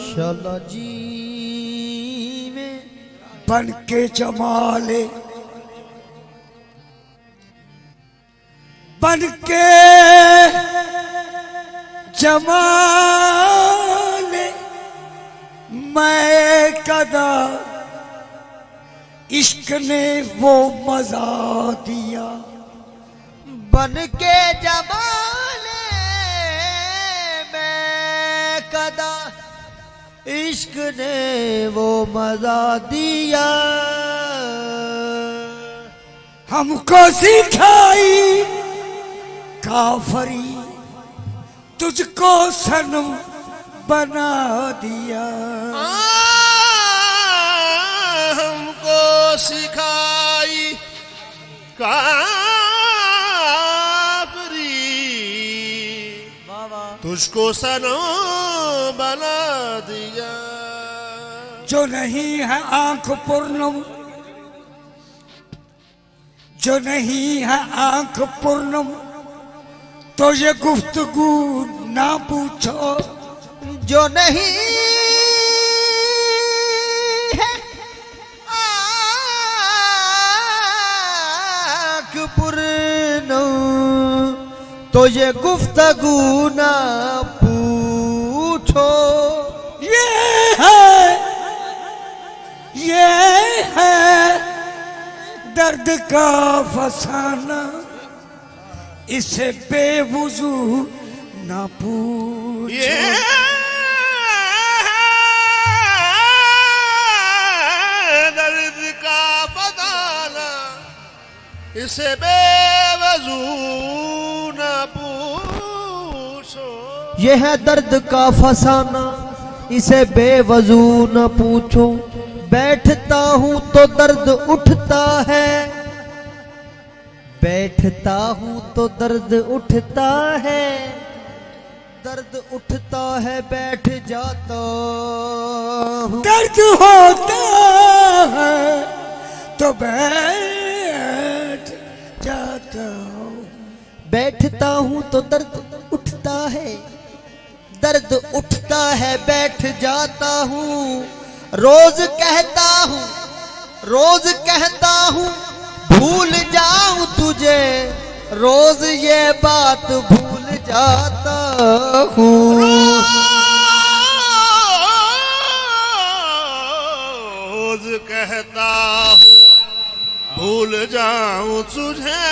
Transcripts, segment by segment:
शाला जी में बन के जमाले, बन के जमाले मैं कदा इश्क ने वो मजा दिया। बन के जमाले मैं कदा इश्क ने वो मजा दिया। हमको सिखाई काफरी, तुझको सनम बना दिया। हमको सिखाई काफरी, तुझको सनम बना दिया। जो नहीं है आंख पूर्णम, जो नहीं है आंख पूर्णम, तो ये गुफ्तगू ना पूछो। जो नहीं है आँख पूर्णम, तो ये गुफ्तगू ना पूछो। ये है दर्द का फसाना, इसे बेवुजू ना पूछो। ये दर्द का फसाना, इसे बेवजू ना पूछो। ये है दर्द का फसाना, इसे बेवजू न पूछो। बैठता हूँ तो दर्द उठता है, बैठता हूँ तो दर्द उठता है। दर्द उठता है बैठ जाता हूँ। दर्द होता है तो बैठ जाता हूँ। बैठता हूँ तो दर्द उठता है, दर्द उठता है बैठ जाता हूँ। रोज कहता हूँ, रोज कहता हूँ भूल जाऊं तुझे, रोज ये बात भूल जाता हूँ। रोज कहता हूँ भूल जाऊं तुझे,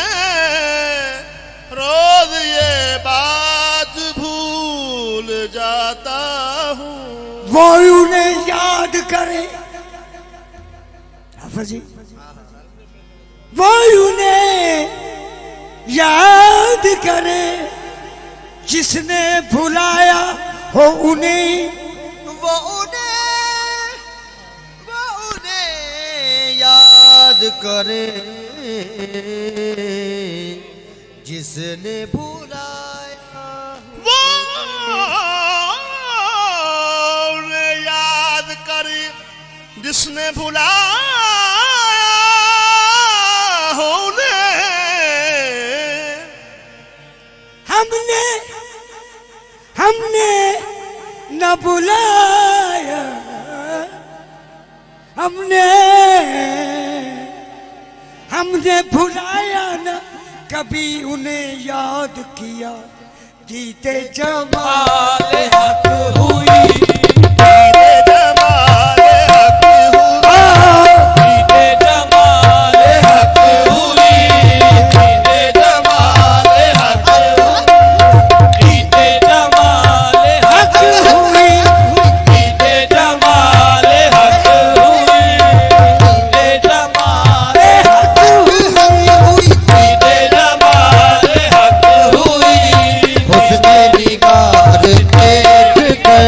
रोज ये बात भूल जाता हूँ। वो उन्हें याद करे, हाफिज जी, वो उन्हें याद करे जिसने भुलाया हो उन्हें। वो उन्हें याद करे जिसने भुलाया। वो उन्हें याद करे जिसने भुलाया हो उन्हें। हमने न बुलाया, हमने भुलाया न कभी उन्हें याद किया। जीते जमाले हक हुई, जीते जमाले हक हुई, जीते जमाले हक हुई, जीते जमाले हक हुई, जीते जमाले हक हुई, जीते जमाले हक हुई, जीते जमाले हक हुई, जीते जमाले हक हुई। हुस्न निगार देख कर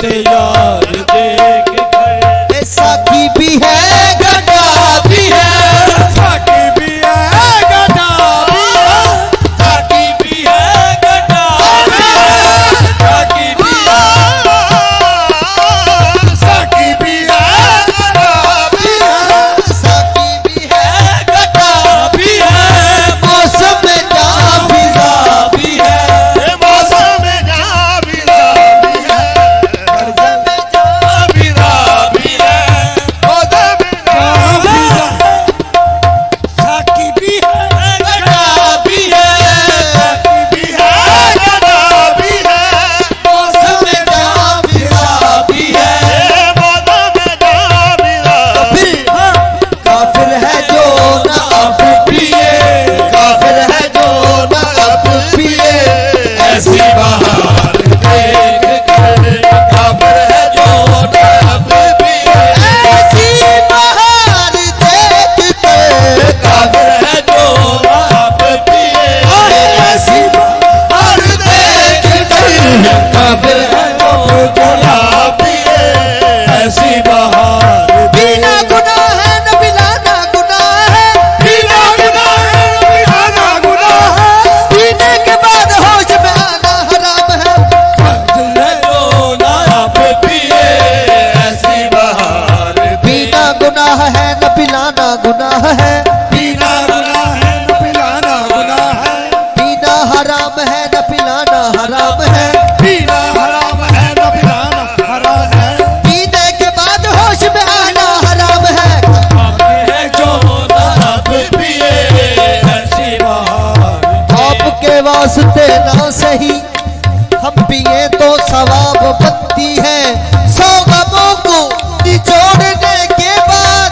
मेरे यार देख कर। साकी भी है गदा भी है, साकी भी है गदा भी है, साकी भी है गदा भी है, साकी भी साकी भी है गदा भी है, साकी भी है गदा भी है, मौसम में जा फिजा भी है, ये मौसम में जा बिरा भी है, गर्जन में जा बिरा भी है, मौसम में जा साकी भी है गदा भी है, साकी भी है गदा भी है, मौसम में जा फिजा भी है। ये मौसम में जा बिरा फिर काफिर है जो ना अब पिए, काफिर है जो ना अब पिए, ऐसी बहार देख कर काफिर है जो नब भी है, ऐसी बहार देख के काफिर है जो नब भी है, ऐसी बहार देख कर काफिर है जो गुलाब भी है, ऐसी बहार बिना गुनाह है न बिलाना गुनाह है, बिना गुनाह है बिना गुनाह है, पीने के बाद होश में आना हराम है, है जो नाप पिए ऐसी बहार बिना गुनाह है न पिलाना गुनाह है, बिना गुनाह है न पिलाना गुनाह है, पीना हराम है न पिलाना हराम है, पीना हराम है न पिलाना हराम है, पीने के बाद होश में आना हराम है, है जो नाप पिए ऐसी बहार आपके वास्ते ना सही हम पिए तो सवाब बनती है, 100 गमों को निचोड़ने के बाद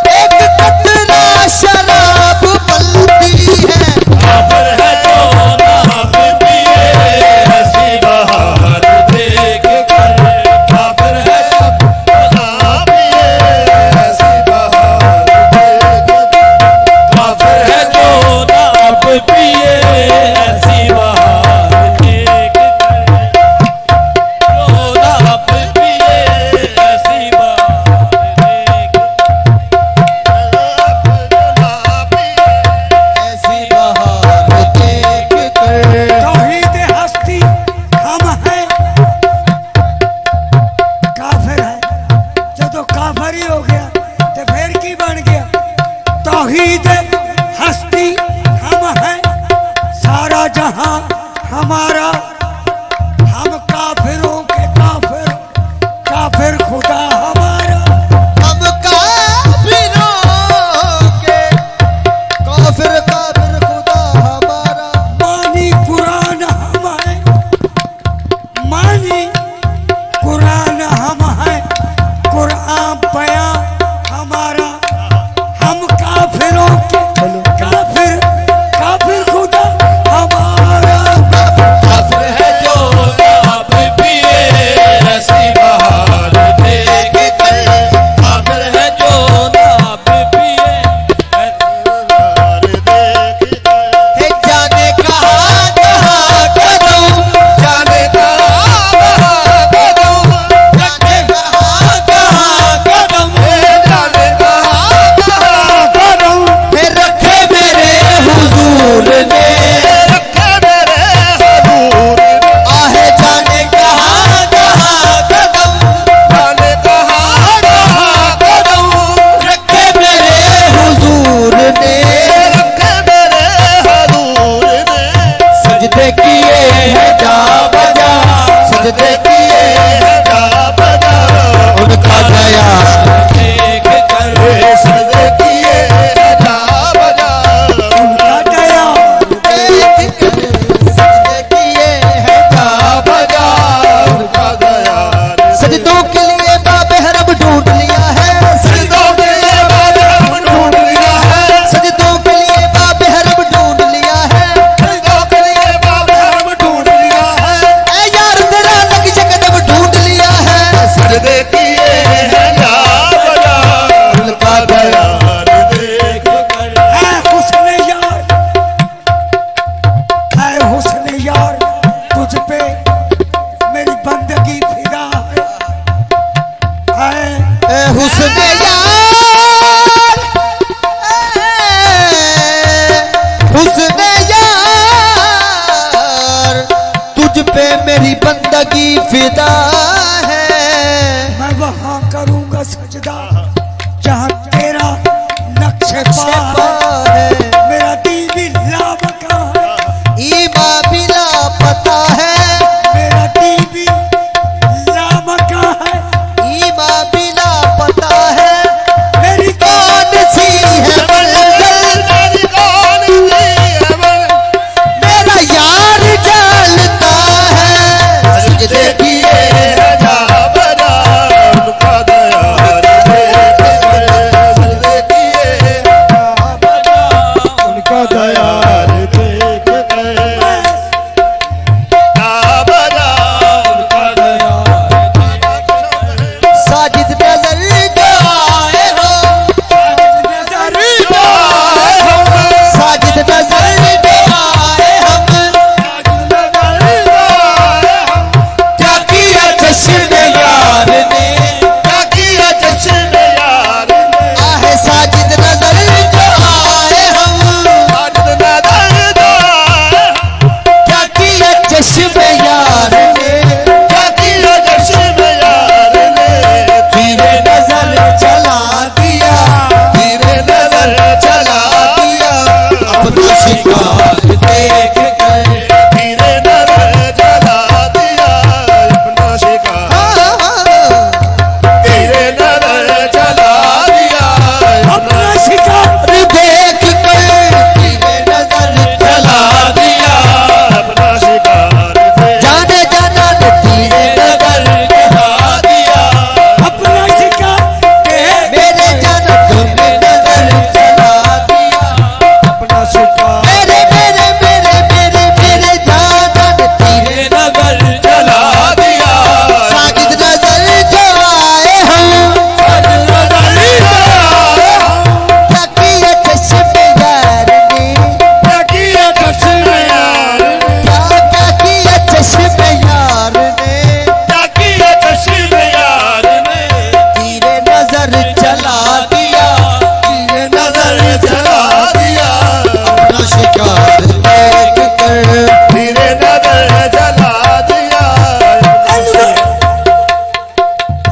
एक कतरा शराब बनती है, काफिर है जो नाप पिए ऐसी बहार देख कर, काफिर है जो नाप पिए ऐसी बहार देख कर, काफिर है जो नाप पिए ऐसी बहार देख कर, जो नाप पिए ऐसी बहार देख ऐसी बहार देख कर तौहीद हस्ती हम हैं, काफिर है जो काफिर ही हो गया तो फिर की बन गया। तौहीद हस्ती हम हैं, सारा जहां हमारा, हम काफिरों के काफिर, काफिर खुदा हमारा। हम काफिरों के काफिर काफिर खुदा हमारा, मानी कुरान हम हैं, मानी कुरान हम हैं, कुरान बयां हमारा, हम काफिरों के काफिर, काफिर खुदा हमारा। का सजदा जहाँ तेरा नक्शे पा है मेरा दिल भी लामका है ईमा बिला पता है मेरा दिल भी लामका है ईमा बिला पता है मेरी कौन सी है मंजिल मेरी कौन सी है मेरा यार जलता है सजदे किए राजा बजा उनका दयाल देख सजदे किए उनका दयाल देख बजा उनका साजिद नजर जो आए हो साजिद नजर जो आए हम क्या किया जश्न यार ने क्या किया जश्न यार ने आहे साजिद नजर जो आए हम साजिद नजर दो क्या किया जश्न यार ने क्या किया जश्न यार ने धीरे नजर चला दिया धीरे नजर चला दिया अपना शिकार देख कर धीरे नजर चला दिया अपना शिकार धीरे नजर चला दिया अपना शिकार देख कर धीरे नजर चला दिया अपना शिकार जाने जाना धीरे नजर चला दिया अपना शिकार मेरे जाना तुम्हें नजर चला दिया अपना शिकार मेरे मेरे मेरे मेरे मेरे जाना धीरे नजर चला दिया साजिद नजर जो आए हम क्या किया चश्म यार ने क्या किया जश्न यार ने क्या किया चश्म यार ने क्या किया जश्न यार ने धीरे नजर चला दिया धीरे नजर चला दिया अपना शिकार देख कर धीरे नजर चला दिया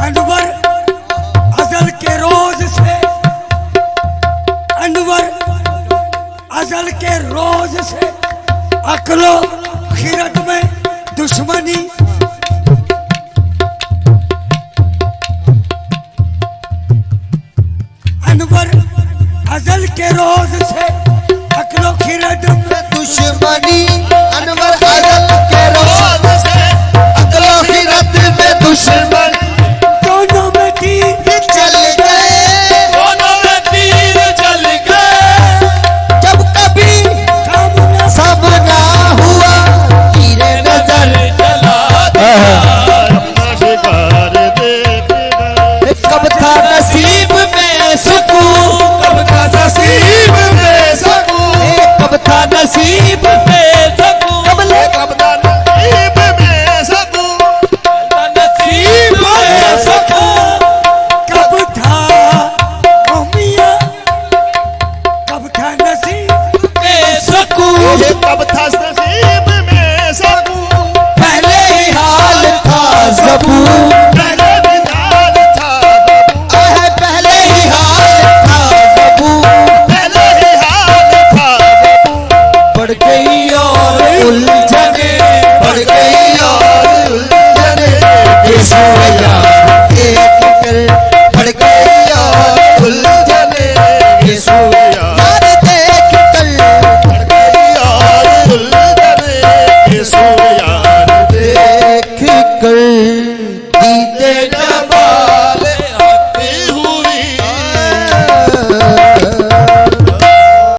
अनवर अजल के रोज से अनवर अजल के रोज से अकलो खिरत में दुश्मनी अनवर अजल के रोज से अकलो खिरत में दुश्मनी अनवर अजल के रोज से अकलो खिरत में दुश्मनी